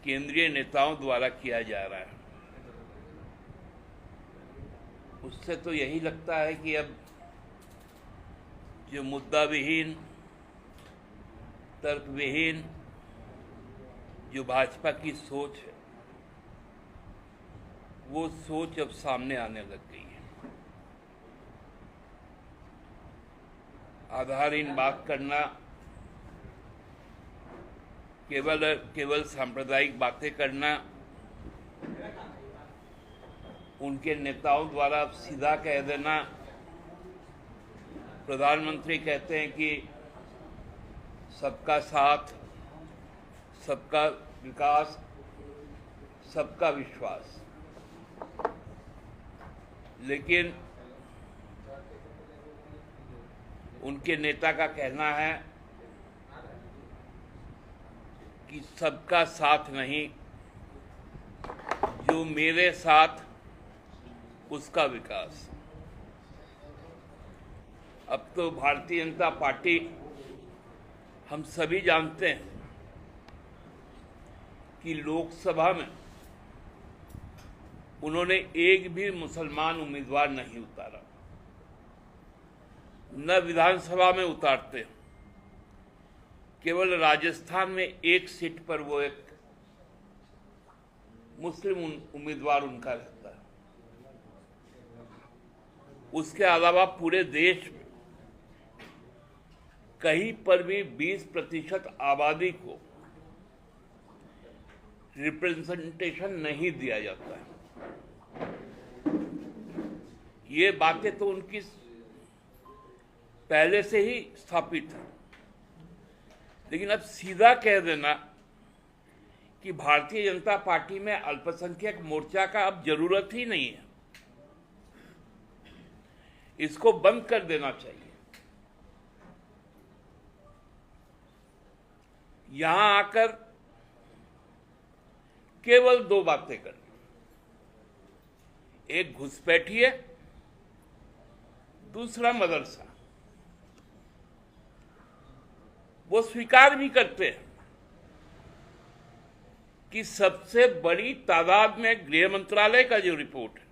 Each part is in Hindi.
केंद्रीय नेताओं द्वारा किया जा रहा है, उससे तो यही लगता है कि अब जो मुद्दा विहीन, तर्क विहीन जो भाजपा की सोच है, वो सोच अब सामने आने लग गई है। आधारहीन बात करना, केवल सांप्रदायिक बातें करना, उनके नेताओं द्वारा सीधा कह देना, प्रधानमंत्री कहते हैं कि सबका साथ, सबका विकास, सबका विश्वास, लेकिन उनके नेता का कहना है कि सबका साथ नहीं, जो मेरे साथ उसका विकास। अब तो भारतीय जनता पार्टी, हम सभी जानते हैं कि लोकसभा में उन्होंने एक भी मुसलमान उम्मीदवार नहीं उतारा, न विधानसभा में उतारते। केवल राजस्थान में एक सीट पर वो एक मुस्लिम उम्मीदवार उनका रहता है। उसके अलावा पूरे देश में कहीं पर भी 20% आबादी को रिप्रेजेंटेशन नहीं दिया जाता है। ये बातें तो उनकी पहले से ही स्थापित है, लेकिन अब सीधा कह देना कि भारतीय जनता पार्टी में अल्पसंख्यक मोर्चा का अब जरूरत ही नहीं है, इसको बंद कर देना चाहिए। यहां आकर केवल दो बातें करनी, एक घुसपैठी है, दूसरा मदरसा। वो स्वीकार भी करते हैं कि सबसे बड़ी तादाद में गृह मंत्रालय का जो रिपोर्ट है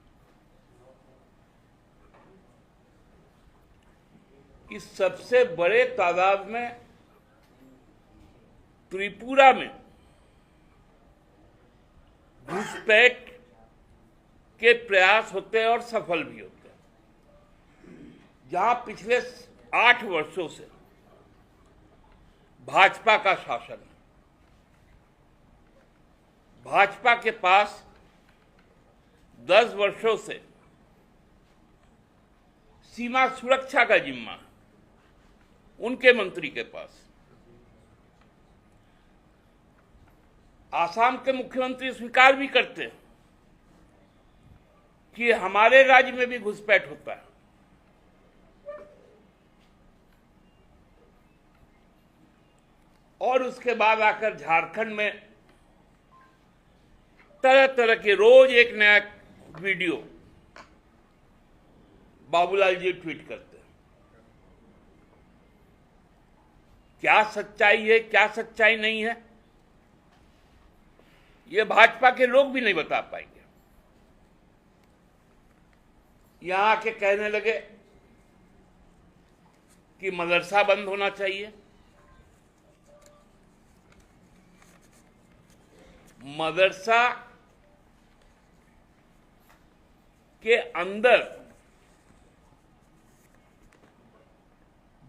कि सबसे बड़े तादाद में त्रिपुरा में घुसपैठ के प्रयास होते हैं और सफल भी होते हैं। जहां पिछले 8 वर्षों से भाजपा का शासन है, भाजपा के पास 10 वर्षों से सीमा सुरक्षा का जिम्मा उनके मंत्री के पास। आसाम के मुख्यमंत्री स्वीकार भी करते हैं कि हमारे राज्य में भी घुसपैठ होता है। और उसके बाद आकर झारखंड में तरह तरह के रोज एक नया वीडियो बाबूलाल जी ट्वीट करते हैं। क्या सच्चाई है, क्या सच्चाई नहीं है, ये भाजपा के लोग भी नहीं बता पाएंगे। यहां आके कहने लगे कि मदरसा बंद होना चाहिए। मदरसा के अंदर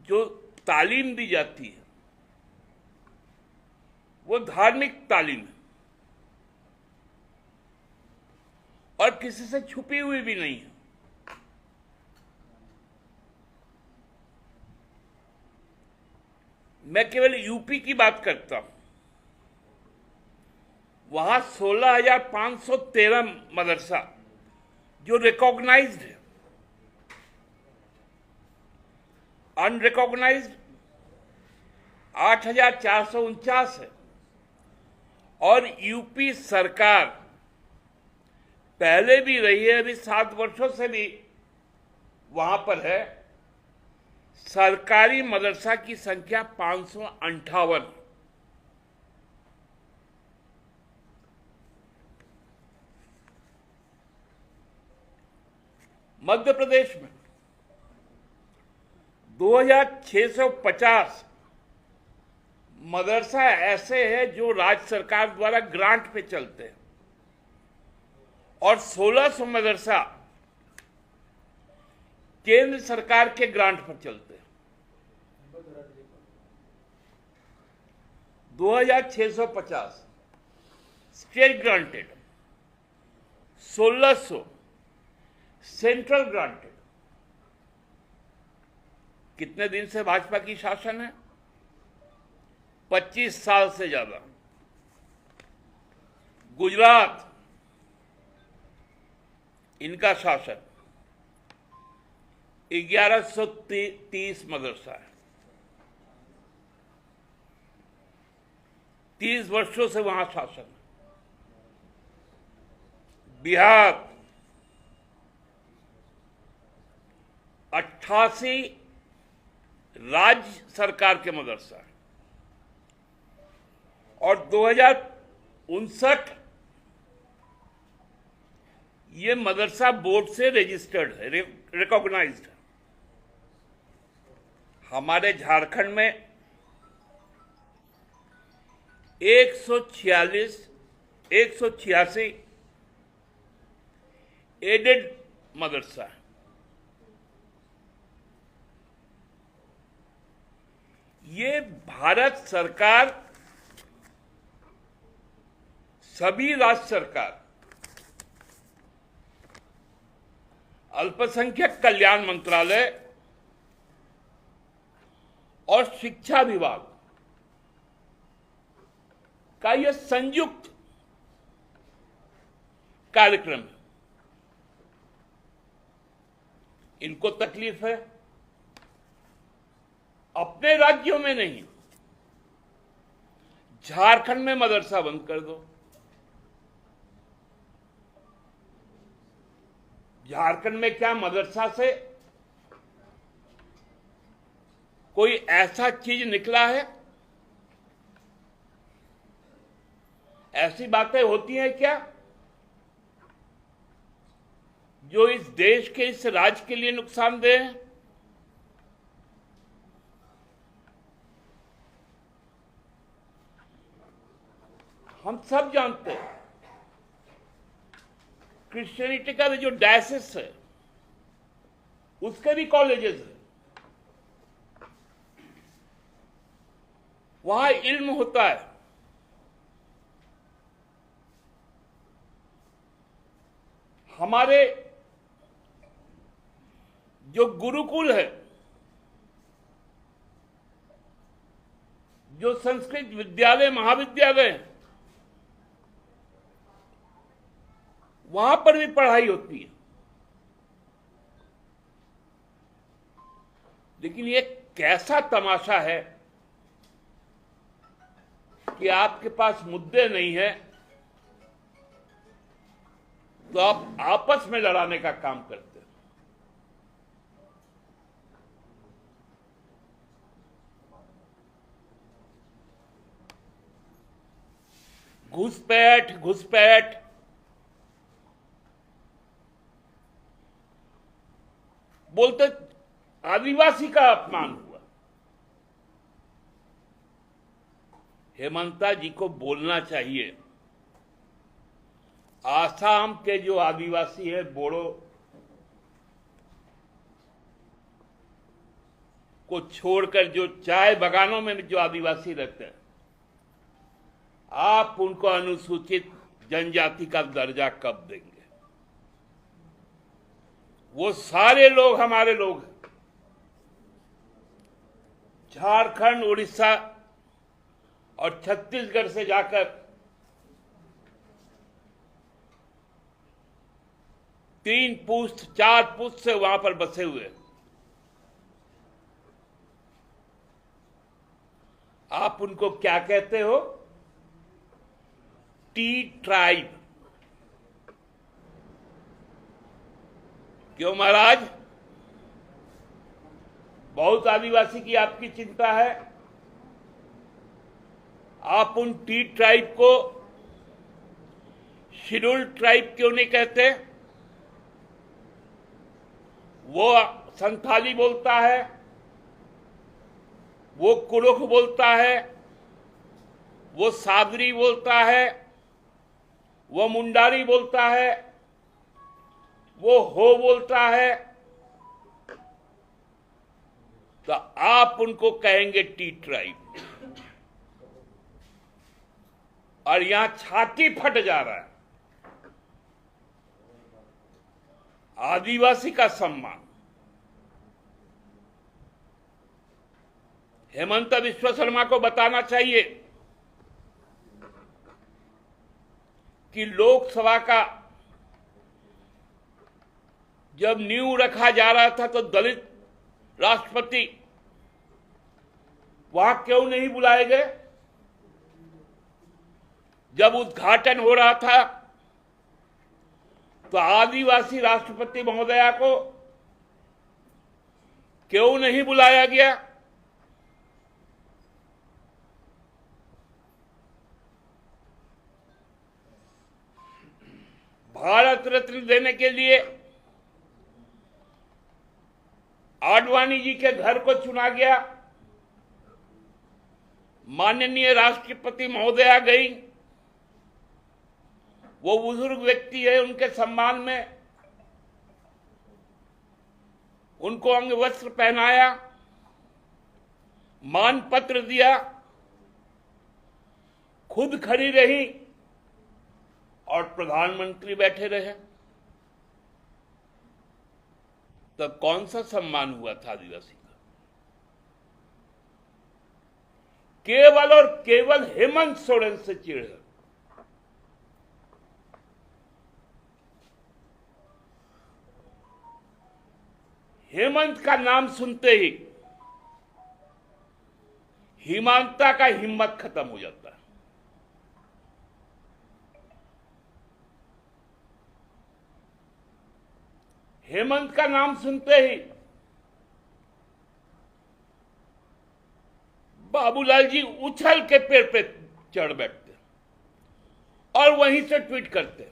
जो तालीम दी जाती है वो धार्मिक तालीम है और किसी से छुपी हुई भी नहीं है। मैं केवल यूपी की बात करता हूं, वहां 16,513 मदरसा जो रिकॉग्नाइज्ड है, अनरिकॉग्नाइज्ड 8,449 है। और यूपी सरकार पहले भी रही है, अभी 7 वर्षों से भी वहां पर है। सरकारी मदरसा की संख्या 558। मध्य प्रदेश में 2650 मदरसा ऐसे हैं जो राज्य सरकार द्वारा ग्रांट पे चलते हैं और 1600 मदरसा केंद्र सरकार के ग्रांट पर चलते हैं। 2650 स्टेट ग्रांटेड, 1600 सेंट्रल ग्रांटेड। कितने दिन से भाजपा की शासन है? 25 साल से ज्यादा। गुजरात, इनका शासन 1130 मदरसा है। 30 वर्षों से वहां शासन है। बिहार 88 राज्य सरकार के मदरसा है और 2059 ये मदरसा बोर्ड से रजिस्टर्ड है, रिकॉग्नाइज्ड है। हमारे झारखंड में 186 एडेड मदरसा है। ये भारत सरकार, सभी राज्य सरकार, अल्पसंख्यक कल्याण मंत्रालय और शिक्षा विभाग का यह संयुक्त कार्यक्रम है। इनको तकलीफ है अपने राज्यों में नहीं, झारखंड में मदरसा बंद कर दो। झारखंड में क्या मदरसा से कोई ऐसा चीज निकला है? ऐसी बातें होती हैं क्या जो इस देश के, इस राज्य के लिए नुकसानदेह है? हम सब जानते हैं क्रिश्चियनिटी का जो डायसिस है उसके भी कॉलेजेस हैं, वहां इल्म होता है। हमारे जो गुरुकुल है, जो संस्कृत विद्यालय, महाविद्यालय हैं, वहां पर भी पढ़ाई होती है। लेकिन ये कैसा तमाशा है कि आपके पास मुद्दे नहीं है तो आप आपस में लड़ाने का काम करते हैं। घुसपैठ घुसपैठ बोलते, आदिवासी का अपमान हुआ। हेमंता जी को बोलना चाहिए, आसाम के जो आदिवासी है, बोडो को छोड़कर जो चाय बागानों में जो आदिवासी रहते हैं, आप उनको अनुसूचित जनजाति का दर्जा कब देंगे? वो सारे लोग हमारे लोग हैं। झारखंड, उड़ीसा और छत्तीसगढ़ से जाकर 3 पुश्त 4 पुश्त से वहां पर बसे हुए। आप उनको क्या कहते हो? T tribe. क्यों महाराज? बहुत आदिवासी की आपकी चिंता है। आप उन टी ट्राइब को शेड्यूल्ड ट्राइब क्यों नहीं कहते? वो संथाली बोलता है, वो कुरुख बोलता है, वो सादरी बोलता है, वो मुंडारी बोलता है, वो हो बोलता है, तो आप उनको कहेंगे टी ट्राइब। और यहां छाती फट जा रहा है। आदिवासी का सम्मान, हेमंत बिश्व शर्मा को बताना चाहिए कि लोकसभा का जब नींव रखा जा रहा था तो दलित राष्ट्रपति वहां क्यों नहीं बुलाए गए? जब उद्घाटन हो रहा था तो आदिवासी राष्ट्रपति महोदया को क्यों नहीं बुलाया गया? भारत रत्न देने के लिए आडवाणी जी के घर को चुना गया। माननीय राष्ट्रपति महोदया गई, वो बुजुर्ग व्यक्ति है, उनके सम्मान में उनको अंग वस्त्र पहनाया, मान पत्र दिया, खुद खड़ी रही और प्रधानमंत्री बैठे रहे। तब कौन सा सम्मान हुआ था आदिवासी का? केवल और केवल हेमंत सोरेन से चिढ़। हेमंत का नाम सुनते ही हिमांता का हिम्मत खत्म हो जाता है। हेमंत का नाम सुनते ही बाबूलाल जी उछल के पेड़ पे चढ़ बैठते और वहीं से ट्वीट करते।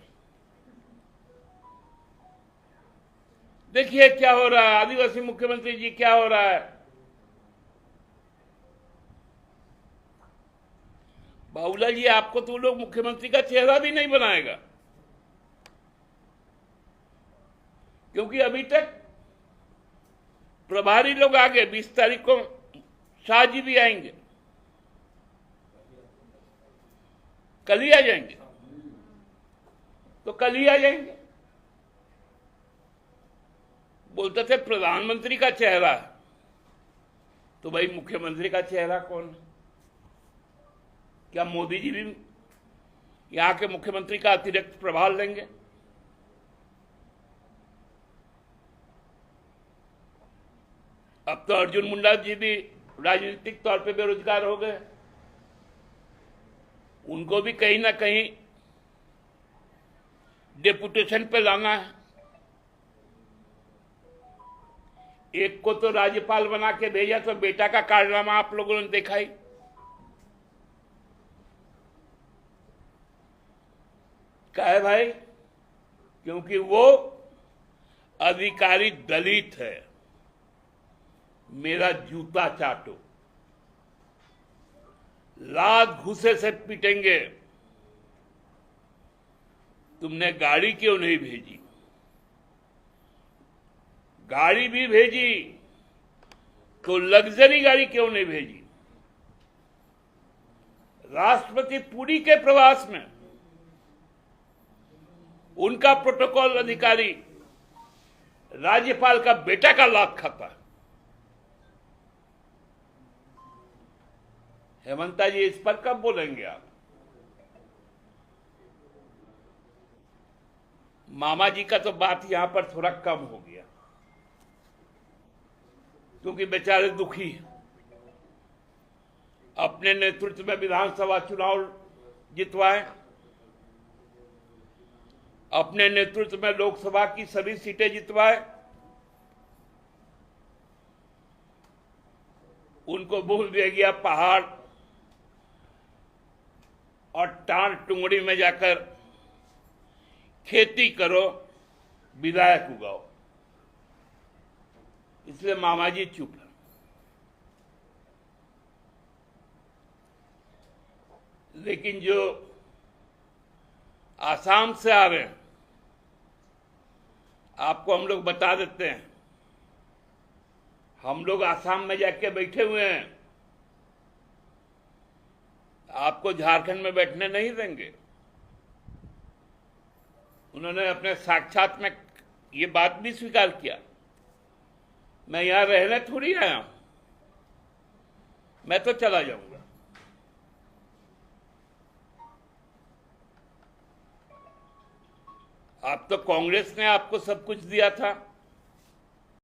देखिए क्या हो रहा है, आदिवासी मुख्यमंत्री जी, क्या हो रहा है। बाबूलाल जी, आपको तो लोग मुख्यमंत्री का चेहरा भी नहीं बनाएगा, क्योंकि अभी तक प्रभारी लोग आ गए। 20 तारीख को शाह जी भी आएंगे, कल ही आ जाएंगे, तो कल ही आ जाएंगे। बोलते थे प्रधानमंत्री का चेहरा, तो भाई मुख्यमंत्री का चेहरा कौन है? क्या मोदी जी भी यहां के मुख्यमंत्री का अतिरिक्त प्रभार लेंगे? अब तो अर्जुन मुंडा जी भी राजनीतिक तौर पे बेरोजगार हो गए, उनको भी कहीं ना कहीं डेपुटेशन पे लाना है। एक को तो राज्यपाल बना के भेजा, तो बेटा का कारनामा आप लोगों ने देखा ही। क्या है भाई? क्योंकि वो अधिकारी दलित है, मेरा जूता चाटो, लात घुसे से पीटेंगे। तुमने गाड़ी क्यों नहीं भेजी? गाड़ी भी भेजी तो लग्जरी गाड़ी क्यों नहीं भेजी? राष्ट्रपति पुरी के प्रवास में उनका प्रोटोकॉल अधिकारी राज्यपाल का बेटा का लात खाता है। हेमंता जी, इस पर कब बोलेंगे आप? मामा जी का तो बात यहां पर थोड़ा कम हो गया, क्योंकि बेचारे दुखी हैं। अपने नेतृत्व में विधानसभा चुनाव जितवाए, अपने नेतृत्व में लोकसभा की सभी सीटें जितवाए, उनको बोल दिया गया पहाड़ और टार टुंगड़ी में जाकर खेती करो, विधायक उगाओ। इसलिए मामा जी चुप है। लेकिन जो आसाम से आ रहे हैं, आपको हम लोग बता देते हैं, हम लोग आसाम में जाके बैठे हुए हैं, आपको झारखंड में बैठने नहीं देंगे। उन्होंने अपने साक्षात में ये बात भी स्वीकार किया, मैं यहां रहने थोड़ी आया हूं, मैं तो चला जाऊंगा। आप तो कांग्रेस ने आपको सब कुछ दिया था,